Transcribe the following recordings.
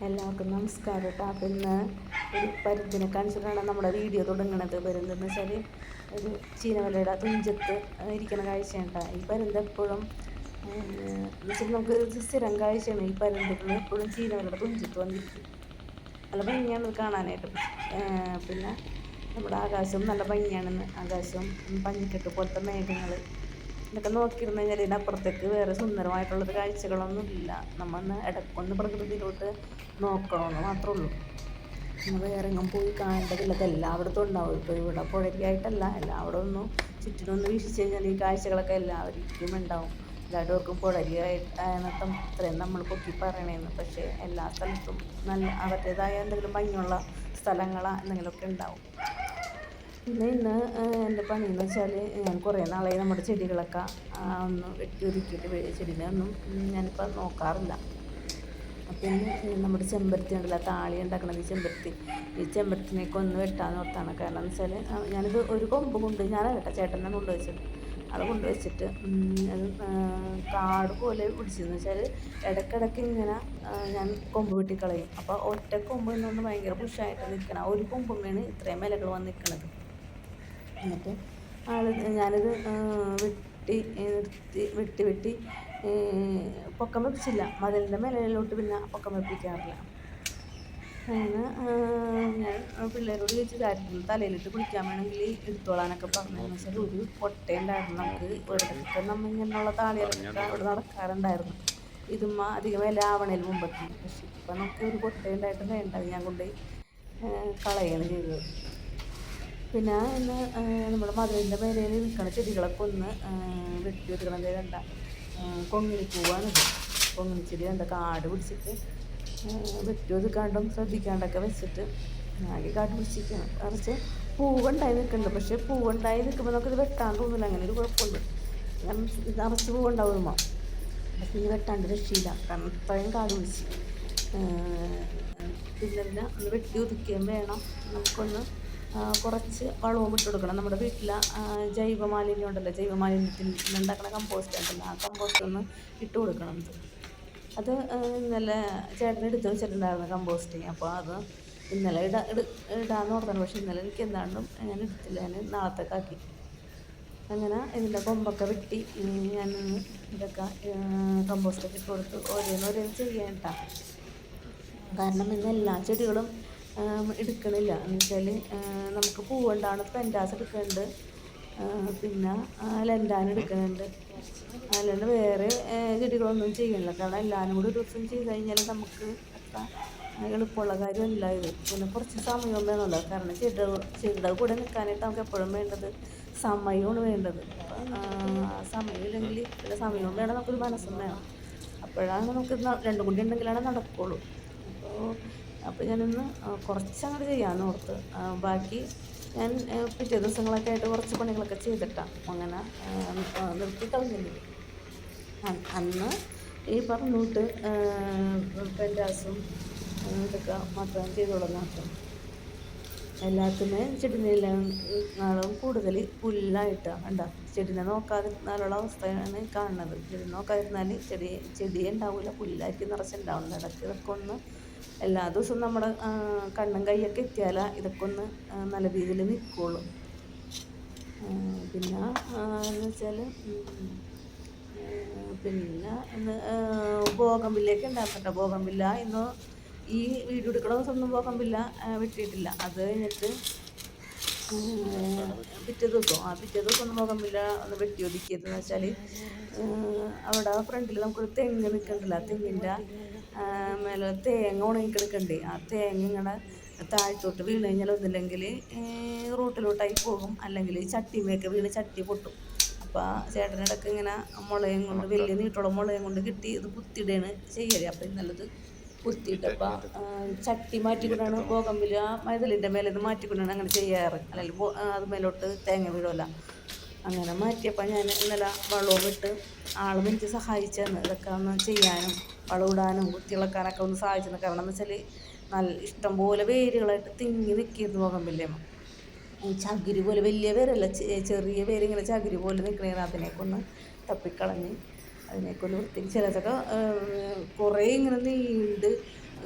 എല്ലാവർക്കും നമസ്കാരം കേട്ടോ. അപ്പം ഇന്ന് ഒരു പരുന്തിനെ കാണിച്ചിട്ടാണ് നമ്മുടെ വീഡിയോ തുടങ്ങണത്. പരുന്തെന്ന് വെച്ചാൽ ഒരു ചീനവലയുടെ തുഞ്ചത്ത് ഇരിക്കണ കാഴ്ചയാണ് കേട്ടോ. ഈ പരുന്ത് എപ്പോഴും എന്ന് വെച്ചാൽ നമുക്ക് സ്ഥിരം കാഴ്ചയാണ്. ഈ പരുന്തുകൾ എപ്പോഴും ചീനവലയുടെ തുഞ്ചത്ത് വന്നിരിക്കും. നല്ല ഭംഗിയാണ് കാണാനായിട്ട്. പിന്നെ നമ്മുടെ ആകാശം നല്ല ഭംഗിയാണെന്ന്. ആകാശം പഞ്ഞിക്കെട്ട് പോലത്തെ മേഘങ്ങൾ ഇതൊക്കെ നോക്കിയിരുന്നു കഴിഞ്ഞാൽ ഇതിനപ്പുറത്തേക്ക് വേറെ സുന്ദരമായിട്ടുള്ളത് കാഴ്ചകളൊന്നുമില്ല. നമ്മൊന്ന് ഇടയ്ക്കൊന്ന് പ്രകൃതിയിലോട്ട് നോക്കണമെന്ന് മാത്രമേ ഉള്ളൂ. നമ്മൾ വേറെ എങ്ങും പോയി കാണേണ്ടതില്ല. എല്ലായിടത്തും ഉണ്ടാവും. ഇപ്പോൾ ഇവിടെ പുഴയ്ക്കായിട്ടല്ല, എല്ലാവിടെ ഒന്നും ചുറ്റിനൊന്ന് വീക്ഷിച്ച് കഴിഞ്ഞാൽ ഈ കാഴ്ചകളൊക്കെ എല്ലാവർക്കും ഉണ്ടാവും. എല്ലാവർക്കും പുഴയ്ക്കായിട്ടാണ് ഇത്രയും നമ്മൾ പൊക്കി പറയണേന്ന്. പക്ഷേ എല്ലാ സ്ഥലത്തും നല്ല അവരുടേതായ എന്തെങ്കിലും ഭംഗിയുള്ള സ്ഥലങ്ങളോ എന്തെങ്കിലുമൊക്കെ ഉണ്ടാവും. പിന്നെ ഇന്ന് എൻ്റെ പണിയെന്ന് വെച്ചാൽ ഞാൻ കുറേ നാളായി നമ്മുടെ ചെടികളൊക്കെ ഒന്ന് വെട്ടി ഒതുക്കിയിട്ട് ചെടീനെ ഒന്നും ഞാനിപ്പോൾ നോക്കാറില്ല. അപ്പം ഇന്ന് നമ്മുടെ ചെമ്പരത്തി ഉണ്ടല്ലോ, താളി ഉണ്ടാക്കണത് ഈ ചെമ്പരത്തിനേക്ക് ഒന്ന് വെട്ടാന്ന് ഓർത്താണ്. കാരണം എന്ന് വെച്ചാൽ ഞാനിത് ഒരു കൊമ്പ് കൊണ്ട് ഞാനല്ല ചേട്ടനെ കൊണ്ടുവച്ചത്. അവിടെ കൊണ്ടുവച്ചിട്ട് അത് കാട് പോലെ പിടിച്ചതെന്ന് വെച്ചാൽ ഇടയ്ക്കിടയ്ക്ക് ഇങ്ങനെ ഞാൻ കൊമ്പ് വെട്ടിക്കളയും. അപ്പോൾ ഒറ്റ കൊമ്പ് എന്നൊന്ന് ഭയങ്കര ബുഷായിട്ട് നിൽക്കണം. ഒരു കൊമ്പുമ്മേണ് ഇത്രയും ഇലകൾ വന്ന് നിൽക്കുന്നത്. എന്നിട്ട് ഞാനിത് വെട്ടി പൊക്കം വെപ്പിച്ചില്ല. മതിലിൻ്റെ മേലോട്ട് പിന്നെ പൊക്കം വെപ്പിക്കാറില്ല. അങ്ങനെ ഞാൻ പിള്ളേരോട് ചോദിച്ചു കാര്യത്തിൽ തലയിലിട്ട് കുളിക്കാൻ വേണമെങ്കിൽ എടുത്തോളാനൊക്കെ പറഞ്ഞതെന്ന് വെച്ചാൽ ഒരു കൊട്ടയുണ്ടായിരുന്നു. നമുക്ക് ഇവിടത്തൊക്കെ നമ്മൾ ഇങ്ങനെയുള്ള താളികളൊക്കെ അവിടെ നടക്കാറുണ്ടായിരുന്നു. ഇതുമ്മ അധികം വില ആവണേൽ മുമ്പെത്തി. പക്ഷേ ഇപ്പം നമുക്ക് ഒരു കൊട്ടയുണ്ടായിട്ട് വേണ്ടത് ഞാൻ കൊണ്ടുപോയി കളയാണ് ചെയ്തത്. പിന്നെ ഇന്ന് നമ്മുടെ മധുരൻ്റെ മേലയിൽ നിൽക്കുന്ന ചെടികളൊക്കെ ഒന്ന് വെട്ടി വെക്കണത് കണ്ട കൊങ്ങിണിപ്പൂവാണിത്. കൊങ്ങിണിച്ചെടി കണ്ട കാട് പിടിച്ചിട്ട് വെട്ടി ഒതുക്കാണ്ടും ശ്രദ്ധിക്കാണ്ടൊക്കെ വെച്ചിട്ട് ആകെ കാട് പിടിച്ചിരിക്കണം. കുറച്ച് പൂവുണ്ടായി നിൽക്കുന്നുണ്ട്. പക്ഷേ പൂവുണ്ടായി നിൽക്കുമ്പോൾ നമുക്കിത് വെട്ടാൻ തോന്നില്ല. അങ്ങനെ ഒരു കുഴപ്പമുണ്ട്. നിറച്ച് പൂവുണ്ടാവുമ്പോൾ പക്ഷേ ഇത് വെട്ടാണ്ട് രക്ഷയില്ല. കാരണം ഇത്രയും കാട് പിടിച്ച് പിന്നെ ഒന്ന് വെട്ടി ഒതുക്കുകയും വേണം. നമുക്കൊന്ന് കുറച്ച് വളവും ഇട്ട് കൊടുക്കണം. നമ്മുടെ വീട്ടിലെ ജൈവമാലിന്യം ഉണ്ടല്ലോ, ജൈവമാലിന്യത്തിൽ ഉണ്ടാക്കുന്ന കമ്പോസ്റ്റ് ഉണ്ടല്ലോ, ആ കമ്പോസ്റ്റ് ഒന്ന് ഇട്ട് കൊടുക്കണം. അത് ഇന്നലെ ചേട്ടൻ എടുത്ത് വെച്ചിട്ടുണ്ടായിരുന്നു കമ്പോസ്റ്റിങ്. അപ്പോൾ അത് ഇന്നലെ ഇടാന്ന് ഓർത്താണ്. പക്ഷേ ഇന്നലെ എനിക്ക് എന്താണ്ടും ഞാൻ എടുത്തില്ല. ഞാൻ നാളത്തേക്കാക്കി. അങ്ങനെ ഇതിൻ്റെ കൊമ്പൊക്കെ വെട്ടി ഞാൻ ഇതൊക്കെ കമ്പോസ്റ്റൊക്കെ ഇട്ട് കൊടുത്ത് ഓരോന്ന് ചെയ്യാൻ കേട്ടോ. കാരണം ഇന്ന് എല്ലാ ചെടികളും എടുക്കണില്ല. എന്ന് വെച്ചാൽ നമുക്ക് പൂവുണ്ടാവുന്ന പെൻറ്റാസ് എടുക്കുന്നുണ്ട്, പിന്നെ ലെൻഡാൻ എടുക്കുന്നുണ്ട്. അല്ലാണ്ട് വേറെ ചെടികളൊന്നും ചെയ്യണില്ല. കാരണം എല്ലാവരും കൂടി ഒരു ദിവസം ചെയ്ത് കഴിഞ്ഞാൽ നമുക്ക് അത്ര എളുപ്പമുള്ള കാര്യമല്ല ഇത്. പിന്നെ കുറച്ച് സമയവും വേണമല്ലോ. കാരണം ചെടിയുടെ കൂടെ നിൽക്കാനായിട്ട് നമുക്ക് എപ്പോഴും വേണ്ടത് സമയമാണ് വേണ്ടത്. സമയമില്ലെങ്കിൽ പിന്നെ സമയവും വേണം, നമുക്കൊരു മനസ്സും വേണം. അപ്പോഴാണ് നമുക്ക് രണ്ടും കൂടി ഉണ്ടെങ്കിലാണ് നടക്കുകയുള്ളൂ. അപ്പോൾ ഞാനിന്ന് കുറച്ചങ്ങോട്ട് ചെയ്യാമെന്ന് ഓർത്ത് ബാക്കി ഞാൻ പിറ്റേ ദിവസങ്ങളൊക്കെ ആയിട്ട് കുറച്ച് പണികളൊക്കെ ചെയ്തിട്ടാണ് അങ്ങനെ നിർത്തി കളഞ്ഞില്ല. അന്ന് ഈ പറഞ്ഞിട്ട് പെൻറ്റാസും ഇതൊക്കെ മാത്രം ചെയ്തോളാം മാത്രം. എല്ലാത്തിനും ചെടിനെല്ലാം കൂടുതൽ പുല്ലായിട്ടാണ് ഉണ്ടാ. ചെടിനെ നോക്കാതിരുന്നാലുള്ള അവസ്ഥയാണ് കാണുന്നത്. ചെടി നോക്കാതിരുന്നാൽ ചെടിയെ ഉണ്ടാവില്ല, പുല്ലായിരിക്കും നിറച്ചുണ്ടാവുന്നത്. ഇതൊക്കെ ഒന്ന് എല്ലാ ദിവസവും നമ്മുടെ കണ്ണും കൈയൊക്കെ എത്തിയാലേ ഇതൊക്കെ ഒന്ന് നല്ല രീതിയിൽ നിൽക്കുകയുള്ളൂ. പിന്നെ എന്ന് വെച്ചാൽ പിന്നെ ഇന്ന് ബോഗൺവില്ലയൊക്കെ ഉണ്ടായിരുന്നുട്ടോ. ബോഗൺവില്ല ഇന്ന് ഈ വീഡിയോ എടുക്കുന്ന ദിവസമൊന്നും ബോഗൺവില്ല വെട്ടിയിട്ടില്ല. അത് കഴിഞ്ഞിട്ട് പിറ്റേ ദിവസം ഒന്നും ബോഗൺവില്ല ഒന്ന് വെട്ടി ഒതുക്കിയതെന്ന് വെച്ചാൽ അവിടെ ഫ്രണ്ടിൽ നമുക്കൊരു തെങ്ങ് നിൽക്കണ്ടല്ലോ, ആ തെങ്ങിൻ്റെ മേലെ തേങ്ങ ഉണങ്ങിക്കിടക്കണ്ടേ. ആ തേങ്ങ ഇങ്ങനെ താഴത്തോട്ട് വീണ് കഴിഞ്ഞാൽ ഒന്നില്ലെങ്കിൽ റോട്ടിലോട്ടായി പോകും, അല്ലെങ്കിൽ ചട്ടിമേയൊക്കെ വീണ് ചട്ടി പൊട്ടും. അപ്പോൾ ചേട്ടനിടയ്ക്ക് ഇങ്ങനെ മുളയും കൊണ്ട് വലിയ നീട്ടുള്ള മുളയും കൊണ്ട് കിട്ടി ഇത് കുത്തിയിടുകയാണ് ചെയ്യല്. അപ്പോൾ ഇന്നലത് കുത്തിയിട്ടപ്പോൾ ചട്ടി മാറ്റിക്കൊണ്ടാണ് ബോഗൺവില്ല മതിലിൻ്റെ മേലെ ഇത് മാറ്റിക്കൊണ്ടാണ് അങ്ങനെ ചെയ്യാറ്. അല്ലെങ്കിൽ അത് മേലോട്ട് തേങ്ങ വീഴുമല്ല. അങ്ങനെ മാറ്റിയപ്പോൾ ഞാൻ ഇന്നലെ വളവും ഇട്ട് ആളും എനിക്ക് സഹായിച്ചെന്ന് ഇതൊക്കെ ഒന്ന് ചെയ്യാനും വളമിടാനും കുത്തിയിളക്കാനൊക്കെ ഒന്ന് സഹായിച്ചെന്ന്. കാരണം എന്ന് വെച്ചാൽ നല്ല ഇഷ്ടംപോലെ വേരുകളായിട്ട് തിങ്ങി നിൽക്കിയിരുന്നു ബോഗൺവില്ലേമ്മ. ചകിരി പോലെ, വലിയ വേരല്ല, ചെറിയ വേര് ഇങ്ങനെ ചകിരി പോലെ നിൽക്കണേന്ന്. അതിനേക്കൊന്ന് തപ്പിക്കളഞ്ഞ് അതിനേക്കൊന്ന് വൃത്തി. ചിലതൊക്കെ കുറേ ഇങ്ങനെ നീണ്ട്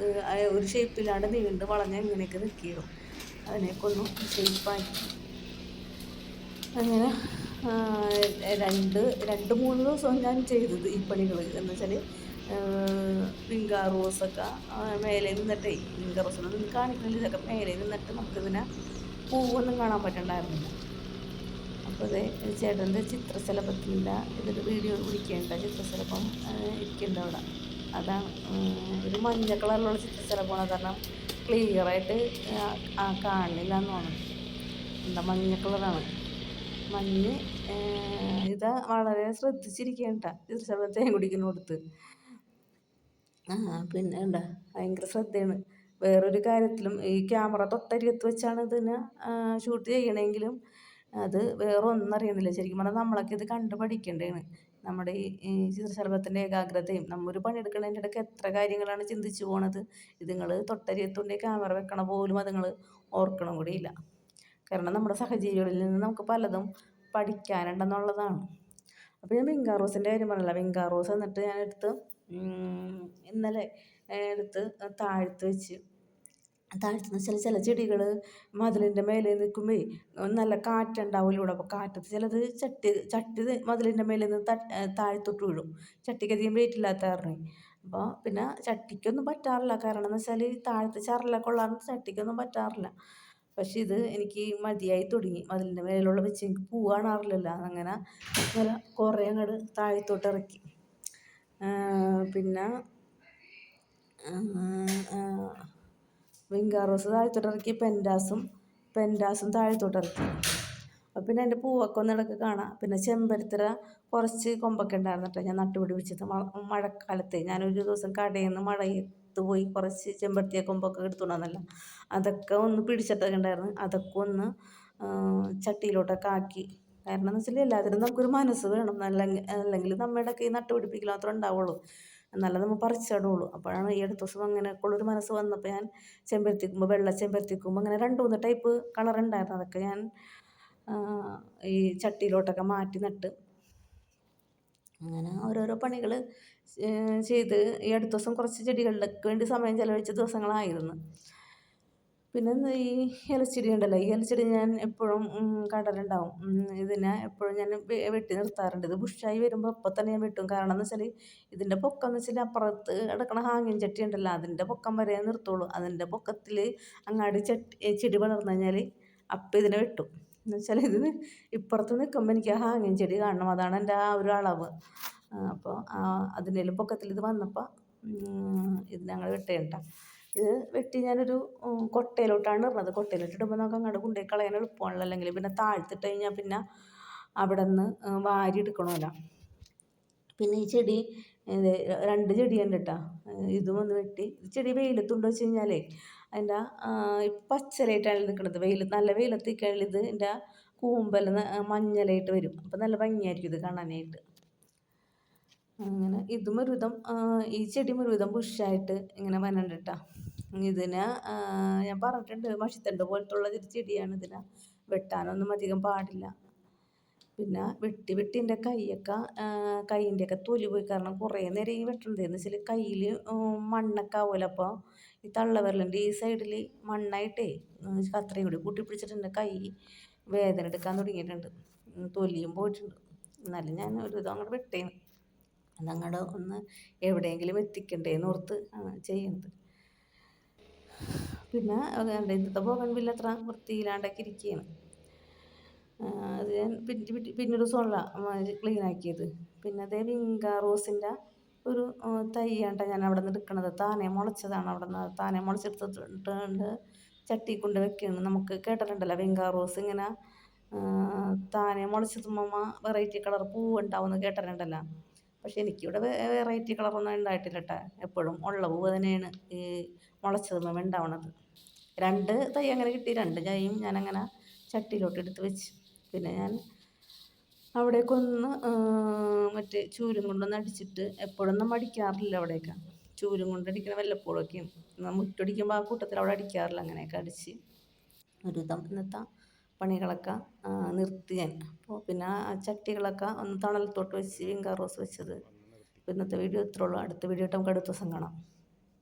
ഒരു ഷേപ്പില്ലാണ്ട് നീണ്ട് വളഞ്ഞ് ഇങ്ങനെയൊക്കെ നിൽക്കിയിടും. അതിനെയൊക്കെ ഒന്ന് ഷേപ്പാക്കി അങ്ങനെ രണ്ട് മൂന്ന് ദിവസം ഞാൻ ചെയ്തത് ഈ പണികൾ എന്ന് വെച്ചാൽ വിങ്കാ റോസൊക്കെ മേലെ നിന്നിട്ടേ വിങ്കാ റോസൊന്നും നിന്ന് കാണിക്കണില്ല, ഇതൊക്കെ മേലെ നിന്നിട്ട് നമുക്കിതിനെ പൂവൊന്നും കാണാൻ പറ്റണ്ടായിരുന്നില്ല. അപ്പോൾ അതേ ചേട്ടൻ്റെ ചിത്രശലഭത്തിൻ്റെ ഇതൊരു വീഡിയോ പിടിക്കേണ്ട ചിത്രശലഭം ഇരിക്കുന്നുണ്ട് അവിടെ. അതാണ് ഒരു മഞ്ഞ കളറിലുള്ള ചിത്രശലഭമാണ്, കാരണം ക്ലിയറായിട്ട് കാണില്ല എന്ന് തോന്നുന്നു. എന്താ മഞ്ഞ കളറാണ്, മഞ്ഞ്. ഇത് വളരെ ശ്രദ്ധിച്ചിരിക്കേണ്ട ചിത്രശലഭം തേൻ കുടിക്കുന്നിടത്ത്. പിന്നെ എന്താ ഭയങ്കര ശ്രദ്ധയാണ് വേറൊരു കാര്യത്തിലും. ഈ ക്യാമറ തൊട്ടരികത്ത് വെച്ചാണ് ഇതിനെ ഷൂട്ട് ചെയ്യണമെങ്കിലും അത് വേറെ ഒന്നും അറിയണില്ല. ശരിക്കും പറഞ്ഞാൽ നമ്മളൊക്കെ ഇത് കണ്ട് പഠിക്കേണ്ടതാണ്. നമ്മുടെ ഈ ചിത്രശലഭത്തിൻ്റെ ഏകാഗ്രതയും നമ്മൊരു പണിയെടുക്കുന്നതിൻ്റെ ഇടയ്ക്ക് എത്ര കാര്യങ്ങളാണ് ചിന്തിച്ചു പോണത്. ഇതുങ്ങൾ തൊട്ടരികത്തുകൊണ്ട് ക്യാമറ വെക്കണ പോലും അതുങ്ങൾ ഓർക്കണം കൂടിയില്ല. കാരണം നമ്മുടെ സഹജീവികളിൽ നിന്ന് നമുക്ക് പലതും പഠിക്കാനുണ്ടെന്നുള്ളതാണ്. അപ്പോൾ ഞാൻ വിങ്കാ റോസിൻ്റെ കാര്യം പറഞ്ഞില്ല. വിങ്കാ റോസ് എന്നിട്ട് ഞാൻ ഇന്നലെ എടുത്ത് താഴ്ത്ത് വെച്ച്. താഴ്ത്തുന്ന ചില ചെടികൾ മതിലിൻ്റെ മേലെ നിൽക്കുമ്പോൾ നല്ല കാറ്റുണ്ടാവില്ല ഇവിടെ. അപ്പോൾ കാറ്റത്ത് ചിലത് ചട്ടി മതിലിൻ്റെ മേലെ നിന്ന് താഴ്ത്തോട്ട് വീഴും. ചട്ടിക്കധികം വെയിറ്റ് ഇല്ലാത്ത കാരണം. അപ്പോൾ പിന്നെ ചട്ടിക്കൊന്നും പറ്റാറില്ല, കാരണം എന്ന് വെച്ചാൽ താഴത്തെ ചറലൊക്കെ ഉള്ള ചട്ടിക്കൊന്നും പറ്റാറില്ല. പക്ഷെ ഇത് എനിക്ക് മതിയായി തുടങ്ങി. മതിലിൻ്റെ മേലുള്ള വെച്ച് എനിക്ക് പൂ കാണാറില്ലല്ലോ. അങ്ങനെ കുറേ അങ്ങോട്ട് താഴത്തോട്ട് ഇറക്കി. പിന്നെ വിങ്കാ റോസ് താഴത്തോട്ടിറക്കി, പെൻഡാസും താഴത്തോട്ടിറക്കി. അപ്പം പിന്നെ എൻ്റെ പൂവൊക്കെ ഒന്നിടക്ക് കാണാം. പിന്നെ ചെമ്പരത്തിര കുറച്ച് കൊമ്പൊക്കെ ഉണ്ടായിരുന്നു കേട്ടോ, ഞാൻ നട്ടുപിടിപ്പിച്ചത് മഴക്കാലത്ത്. ഞാനൊരു ദിവസം കടയിൽ നിന്ന് മഴയത്ത് പോയി കുറച്ച് ചെമ്പരത്തിയ കൊമ്പൊക്കെ എടുത്തുകൊണ്ടുവന്നല്ലോ. അതൊക്കെ ഒന്ന് പിടിച്ചിട്ടൊക്കെ ഉണ്ടായിരുന്നു. അതൊക്കെ ഒന്ന് ചട്ടിയിലോട്ടൊക്കെ ആക്കി. കാരണം എന്ന് വെച്ചാൽ എല്ലാത്തിനും നമുക്കൊരു മനസ്സ് വേണം, അല്ലെങ്കിൽ നമ്മുടെ ഒക്കെ ഈ നട്ടുപിടിപ്പിക്കൽ മാത്രമേ ഉണ്ടാവുള്ളൂ, എന്നാലും നമ്മൾ പറിച്ചിടുള്ളൂ. അപ്പോഴാണ് ഈ അടുത്ത ദിവസം അങ്ങനെയൊക്കെ ഉള്ളൊരു മനസ്സ് വന്നപ്പോൾ ഞാൻ ചെമ്പരത്തിക്കുമ്പോൾ, വെള്ള ചെമ്പരത്തിക്കുമ്പോൾ അങ്ങനെ 2-3 ടൈപ്പ് കളർ ഉണ്ടായിരുന്നു. അതൊക്കെ ഞാൻ ഈ ചട്ടിയിലോട്ടൊക്കെ മാറ്റി നട്ട്. അങ്ങനെ ഓരോരോ പണികൾ ചെയ്ത് ഈ അടുത്ത ദിവസം കുറച്ച് ചെടികളിലൊക്കെ വേണ്ടി സമയം ചിലവഴിച്ച ദിവസങ്ങളായിരുന്നു. പിന്നെ ഈ ഇലച്ചെടി ഉണ്ടല്ലോ, ഈ ഇലച്ചെടി ഞാൻ എപ്പോഴും കടലുണ്ടാവും. ഇതിനെ എപ്പോഴും ഞാൻ വെട്ടി നിർത്താറുണ്ട്. ഇത് ബുഷായി വരുമ്പോൾ അപ്പം തന്നെ ഞാൻ വെട്ടും. കാരണം എന്ന് വെച്ചാൽ ഇതിൻ്റെ പൊക്കം എന്ന് വെച്ചാൽ അപ്പുറത്ത് കിടക്കണ ഹാങ്ങിങ് ചട്ടി ഉണ്ടല്ലോ, അതിൻ്റെ പൊക്കം വരെ നിർത്തുള്ളൂ. അതിൻ്റെ പൊക്കത്തിൽ അങ്ങാടി ചെടി വളർന്നു കഴിഞ്ഞാൽ അപ്പം ഇതിനെ വെട്ടും. എന്ന് വെച്ചാൽ ഇതിന് ഇപ്പുറത്ത് നിൽക്കുമ്പോൾ എനിക്ക് ആ ഹാങ്ങിങ് ചെടി കാണണം, അതാണ് എൻ്റെ ആ ഒരു അളവ്. അപ്പോൾ അതിൻ്റെലും പൊക്കത്തിൽ ഇത് വന്നപ്പോൾ ഇത് ഞങ്ങൾ വെട്ടേണ്ട. ഇത് വെട്ടി ഞാനൊരു കൊട്ടയിലോട്ടാണ് ഇടുന്നത്. കൊട്ടയിലിട്ടിടുമ്പോൾ നമുക്ക് അങ്ങോട്ട് കൊണ്ടുപോയി കളയാൻ എളുപ്പമാണല്ലോ. അല്ലെങ്കിൽ പിന്നെ താഴ്ത്തിട്ട് കഴിഞ്ഞാൽ പിന്നെ അവിടെ നിന്ന് വാരി എടുക്കണമല്ലോ. പിന്നെ ഈ ചെടി 2 ചെടിയുണ്ട് കേട്ടോ. ഇതും ഒന്ന് വെട്ടി. ചെടി വെയിലത്തുകൊണ്ട് വെച്ച് കഴിഞ്ഞാലേ അതിൻ്റെ പച്ചലായിട്ടാണ് നിൽക്കുന്നത്. നല്ല വെയിലത്ത് നിൽക്കുകയാണെങ്കിൽ ഇത് എൻ്റെ കൂമ്പെല്ലാം മഞ്ഞലായിട്ട് വരും. അപ്പം നല്ല ഭംഗിയായിരിക്കും ഇത് കാണാനായിട്ട്. അങ്ങനെ ഇതും ഒരുവിധം ഈ ചെടി ഒരുവിധം ബുഷായിട്ട് ഇങ്ങനെ വന്നുണ്ട് കേട്ടോ. ഇതിനെ ഞാൻ പറഞ്ഞിട്ടുണ്ട്, മഷിത്തണ്ട് പോലത്തുള്ള ഒരു ചെടിയാണ്. ഇതിനെ വെട്ടാനൊന്നും അധികം പാടില്ല. പിന്നെ വെട്ടി എൻ്റെ കൈയിൻ്റെയൊക്കെ തൊലി പോയി. കാരണം കുറേ നേരം ഈ വെട്ടണത് എന്ന് വെച്ചാൽ കയ്യിൽ മണ്ണൊക്കെ ആവുമല്ലോ. അപ്പോൾ ഈ തള്ളവിരലിൻ്റെ ഈ സൈഡിൽ മണ്ണായിട്ടേ കത്രയും കൂടി കൂട്ടി പിടിച്ചിട്ട് എൻ്റെ കൈ വേദന എടുക്കാൻ തുടങ്ങിയിട്ടുണ്ട്, തൊലിയും പോയിട്ടുണ്ട്. എന്നാലും ഞാൻ ഒരുവിധം അങ്ങോട്ട് വെട്ടേന്, അതങ്ങോട്ട് ഒന്ന് എവിടെയെങ്കിലും എത്തിക്കണ്ടേന്ന് ഓർത്ത് ചെയ്യണത്. പിന്നെ ഇന്നത്തെ ബോഗൺവില്ല അത്ര വൃത്തിയില്ലാണ്ടൊക്കെ ഇരിക്കുകയാണ്. അത് ഞാൻ പിന്നൊരു ദിവസമല്ല ക്ലീനാക്കിയത്. പിന്നെ അതേ വിങ്കാ റോസിൻ്റെ ഒരു തൈയാണ്ട ഞാൻ അവിടെ നിന്ന് എടുക്കണത്. താനെ മുളച്ചതാണ്. അവിടെ നിന്ന് താനെ മുളച്ചെടുത്തിട്ടുണ്ട് ചട്ടി കൊണ്ട് വെക്കുകയാണ്. നമുക്ക് കേട്ടിട്ടുണ്ടല്ലോ വിങ്കാ റോസ് ഇങ്ങനെ താനെ മുളച്ചെത്തുമ്പോൾ വെറൈറ്റി കളർ പൂവുണ്ടാവുമെന്ന് കേട്ടിട്ടുണ്ടല്ലോ. പക്ഷെ എനിക്കിവിടെ വെറൈറ്റി കളറൊന്നും ഉണ്ടായിട്ടില്ല കേട്ടോ. എപ്പോഴും ഉള്ള പൂവ് തന്നെയാണ് ഈ മുളച്ചതുമ്പോൾ ഉണ്ടാവണത്. 2 തൈ അങ്ങനെ കിട്ടി. 2 തൈയും ഞാനങ്ങനെ ചട്ടിയിലോട്ട് എടുത്ത് വെച്ച്. പിന്നെ ഞാൻ അവിടേക്കൊന്ന് മറ്റേ ചൂലും കൊണ്ടൊന്ന് അടിച്ചിട്ട്, എപ്പോഴൊന്നും അടിക്കാറില്ല അവിടെയൊക്കെ. ചൂലും കൊണ്ട് അടിക്കണ വല്ലപ്പോഴൊക്കെയും, മുറ്റടിക്കുമ്പോൾ ആ കൂട്ടത്തിൽ അവിടെ അടിക്കാറില്ല. അങ്ങനെയൊക്കെ അടിച്ച് ഒരുവിധം ഇന്നത്തെ പണികളൊക്കെ നിർത്തി ഞാൻ. അപ്പോൾ പിന്നെ ആ ചട്ടികളൊക്കെ ഒന്ന് തണലത്തോട്ട് വെച്ച് വിങ്കാ റോസ് വെച്ചത്. ഇന്നത്തെ വീഡിയോ ഇത്രേ ഉള്ളൂ. അടുത്ത വീഡിയോ ആയിട്ട് നമുക്ക് അടുത്ത ദിവസം കാണാം.